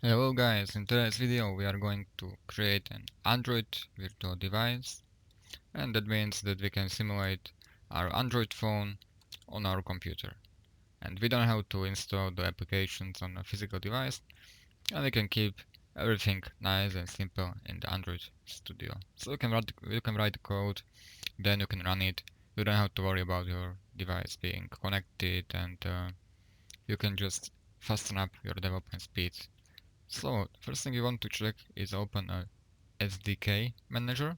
Hello guys, in today's video we are going to create an Android virtual device, and that means that we can simulate our Android phone on our computer. And we don't have to install the applications on a physical device, and we can keep everything nice and simple in the Android studio. So you can write the code, then you can run it. You don't have to worry about your device being connected, and you can just fasten up your development speed. So, first thing you want to check is open a SDK Manager,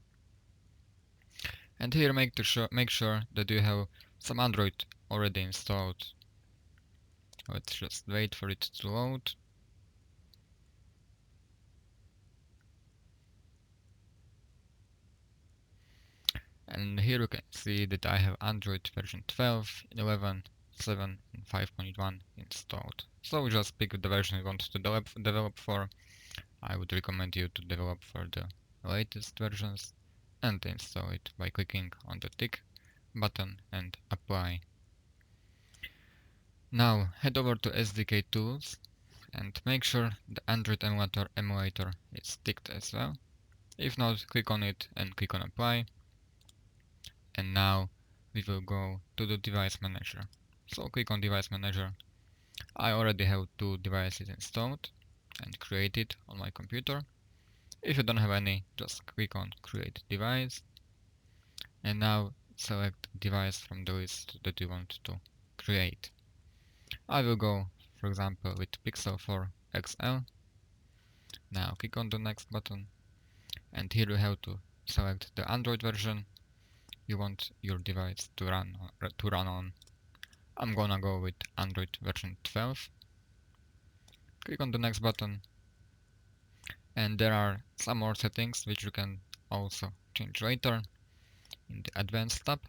and here make sure that you have some Android already installed. Let's just wait for it to load. And here you can see that I have Android version 12, 11, 7 and 5.1 installed. So just pick the version you want to develop for. I would recommend you to develop for the latest versions and install it by clicking on the tick button and apply. Now head over to SDK Tools and make sure the Android emulator is ticked as well. If not, click on it and click on Apply. And now we will go to the Device Manager. So click on Device Manager. I already have two devices installed and created on my computer. If you don't have any, just click on Create Device. And now select device from the list that you want to create. I will go, for example, with Pixel 4 XL. Now click on the next button, and here you have to select the Android version you want your device to run on. I'm gonna go with Android version 12. Click on the next button, and there are some more settings which you can also change later in the Advanced tab.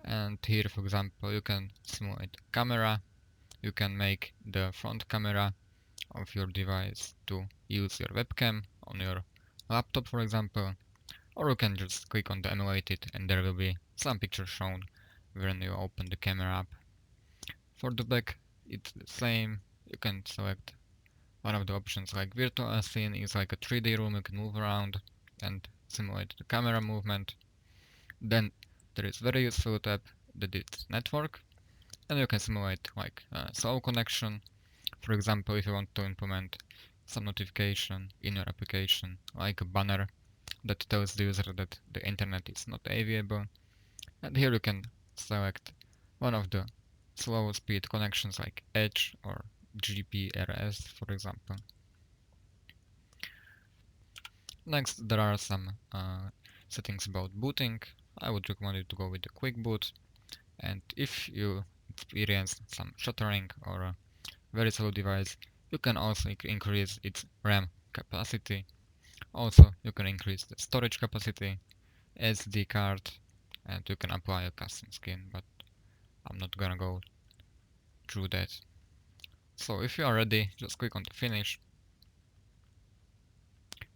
And here, for example, you can simulate camera. You can make the front camera of your device to use your webcam on your laptop, for example, or you can just click on the emulated and there will be some pictures shown when you open the camera app. For the back, it's the same. You can select one of the options, like virtual scene is like a 3D room you can move around and simulate the camera movement. Then there is very useful tab that is network, and you can simulate like a slow connection. For example, if you want to implement some notification in your application, like a banner that tells the user that the internet is not available. And here you can select one of the slow speed connections like Edge or GPRS, for example. Next, there are some settings about booting. I would recommend you to go with the quick boot. And if you experience some shuttering or a very slow device, you can also increase its RAM capacity. Also, you can increase the storage capacity, SD card, and you can apply a custom skin, but I'm not gonna go through that. So if you are ready, just click on the finish,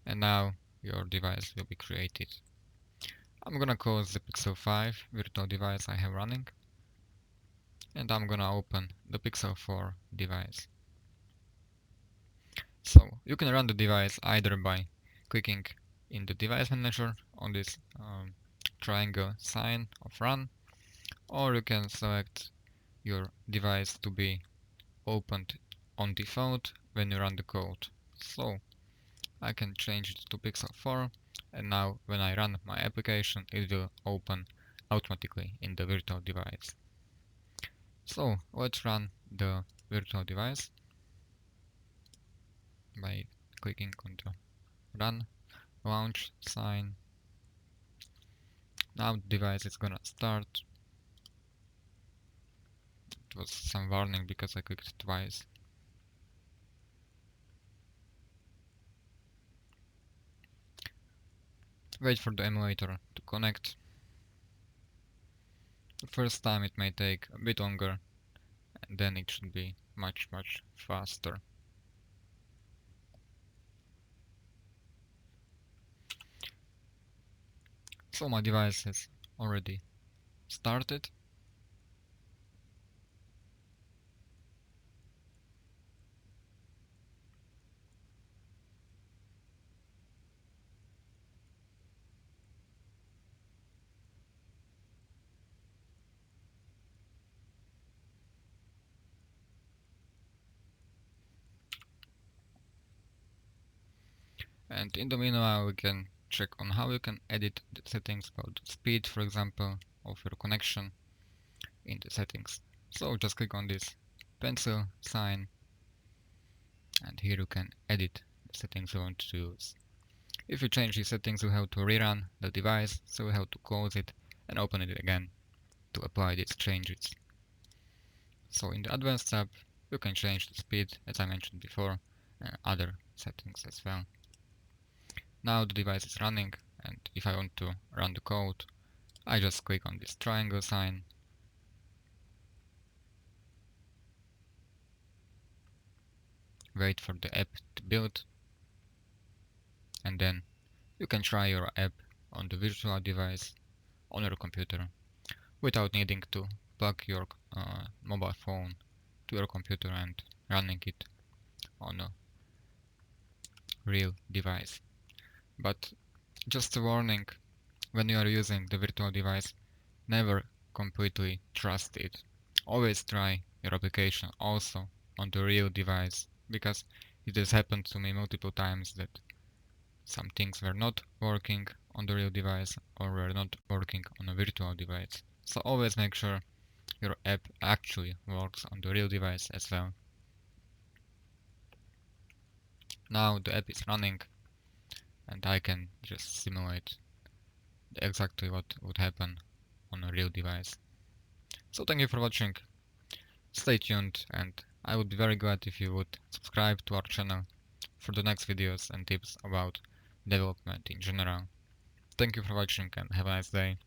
and now your device will be created. I'm gonna close the Pixel 5 virtual device I have running, and I'm gonna open the Pixel 4 device. So you can run the device either by clicking in the device manager on this triangle sign of run, or you can select your device to be opened on default when you run the code. So I can change it to Pixel 4, and now when I run my application it will open automatically in the virtual device. So let's run the virtual device by clicking on the run launch sign. Now the device is gonna start. It was some warning because I clicked twice. Wait for the emulator to connect. The first time it may take a bit longer, and then it should be much faster. So my device has already started. And in the meanwhile, we can check on how you can edit the settings about the speed, for example, of your connection in the settings. So just click on this pencil sign, and here you can edit the settings you want to use. If you change these settings, you have to rerun the device, so you have to close it and open it again to apply these changes. So in the advanced tab, you can change the speed, as I mentioned before, and other settings as well. Now the device is running, and if I want to run the code, I just click on this triangle sign, wait for the app to build, and then you can try your app on the virtual device on your computer without needing to plug your mobile phone to your computer and running it on a real device. But just a warning, when you are using the virtual device, never completely trust it. Always try your application also on the real device, because it has happened to me multiple times that some things were not working on the real device or were not working on a virtual device. So always make sure your app actually works on the real device as well. Now the app is running, and I can just simulate exactly what would happen on a real device. So thank you for watching, stay tuned, and I would be very glad if you would subscribe to our channel for the next videos and tips about development in general. Thank you for watching and have a nice day.